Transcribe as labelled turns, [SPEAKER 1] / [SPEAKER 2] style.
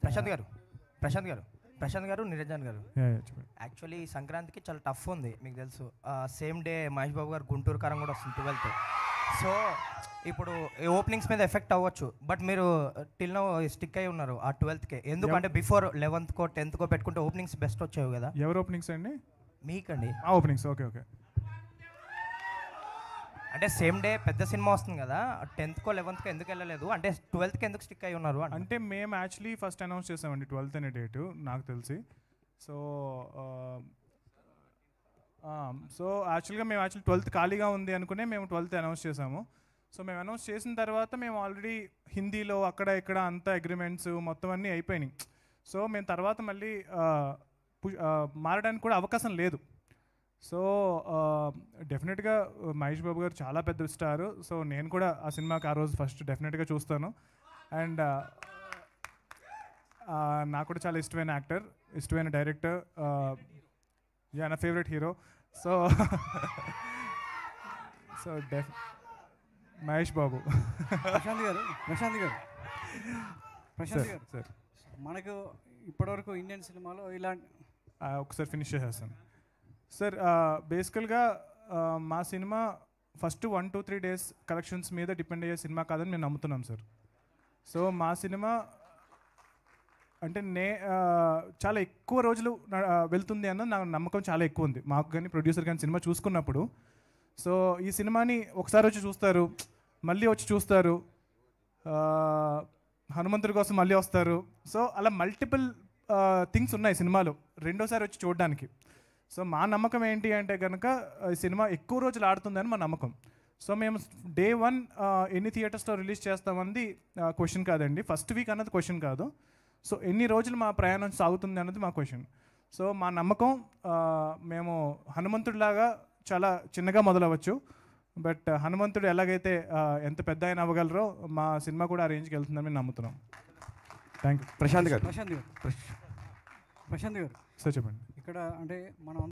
[SPEAKER 1] ప్రశాంత్ గారు నిరంజన్ గారు యాక్చువల్లీ సంక్రాంతికి చాలా టఫ్ ఉంది మీకు తెలుసు. సేమ్ డే మహేష్ బాబు గారు గుంటూరు కారం కూడా వస్తుంది 12th. సో ఇప్పుడు ఓపెనింగ్స్ మీద ఎఫెక్ట్ అవ్వచ్చు, బట్ మీరు టిల్ నో స్టిక్ అయి ఉన్నారు ఆ 12th. ఎందుకంటే బిఫోర్ 11th 10th పెట్టుకుంటే ఓపెనింగ్స్ బెస్ట్ వచ్చాయి కదా.
[SPEAKER 2] ఎవరు ఓపెనింగ్స్ అండి?
[SPEAKER 1] మీకండి
[SPEAKER 2] ఓపెనింగ్స్. Okay okay.
[SPEAKER 1] అంటే సేమ్ డే పెద్ద సినిమా వస్తుంది కదా, 10th 11th ఎందుకు వెళ్ళలేదు, అంటే 12th ఎందుకు స్టిక్ అయి ఉన్నారు
[SPEAKER 2] అంటే మేము యాక్చువల్లీ ఫస్ట్ అనౌన్స్ చేసామండి 12th అనే డేటు నాకు తెలిసి. సో యాక్చువల్గా మేము 12th ఖాళీగా ఉంది అనుకునే మేము 12th అనౌన్స్ చేసాము. సో మేము అనౌన్స్ చేసిన తర్వాత మేము ఆల్రెడీ హిందీలో అక్కడ ఇక్కడ అంతా అగ్రిమెంట్స్ మొత్తం అన్నీ అయిపోయినాయి. సో మేము తర్వాత మళ్ళీ మారడానికి కూడా అవకాశం లేదు. సో డెఫినెట్గా మహేష్ బాబు గారు చాలా పెద్ద స్టారు. సో నేను కూడా ఆ సినిమాకి ఆ రోజు ఫస్ట్ డెఫినెట్గా చూస్తాను. అండ్ నాకు కూడా చాలా ఇష్టమైన యాక్టర్, ఇష్టమైన డైరెక్టర్, నా favourite hero. So so Mahesh Babu.
[SPEAKER 3] Prashant గారు సార్, మనకు ఇప్పటివరకు ఇండియన్ సినిమాలో ఇలాంటి
[SPEAKER 2] ఒకసారి ఫినిష్ చేసేస్తాను సార్. బేసికల్గా మా సినిమా ఫస్ట్ 1-2-3 డేస్ కలెక్షన్స్ మీద డిపెండ్ అయ్యే సినిమా కాదని మేము నమ్ముతున్నాం సార్. సో మా సినిమా అంటే చాలా ఎక్కువ రోజులు వెళ్తుంది అన్న నా నమ్మకం చాలా ఎక్కువ ఉంది మాకు కానీ ప్రొడ్యూసర్ కానీ సినిమా చూసుకున్నప్పుడు. సో ఈ సినిమాని ఒకసారి వచ్చి చూస్తారు, మళ్ళీ వచ్చి చూస్తారు, హనుమంతుడి కోసం మళ్ళీ వస్తారు. సో అలా మల్టిపుల్ థింగ్స్ ఉన్నాయి సినిమాలో రెండోసారి వచ్చి చూడడానికి. సో మా నమ్మకం ఏంటి అంటే కనుక ఈ సినిమా ఎక్కువ రోజులు ఆడుతుందని మా నమ్మకం. సో మేము డే 1 ఎన్ని థియేటర్స్లో రిలీజ్ చేస్తామన్నది క్వశ్చన్ కాదండి, ఫస్ట్ వీక్ అన్నది క్వశ్చన్ కాదు. సో ఎన్ని రోజులు మా ప్రయాణం సాగుతుంది అన్నది మా క్వశ్చన్. సో మా నమ్మకం మేము హనుమంతుడిలాగా చాలా చిన్నగా మొదలవచ్చు, బట్ హనుమంతుడు ఎలాగైతే ఎంత పెద్ద ఆయన అవ్వగలరో మా సినిమా కూడా ఆ రేంజ్కి వెళ్తుందని మేము నమ్ముతున్నాం. Thank you.
[SPEAKER 3] ప్రశాంత్ గారు
[SPEAKER 2] సార్ చెప్పండి.
[SPEAKER 3] ఇక్కడ అంటే మనం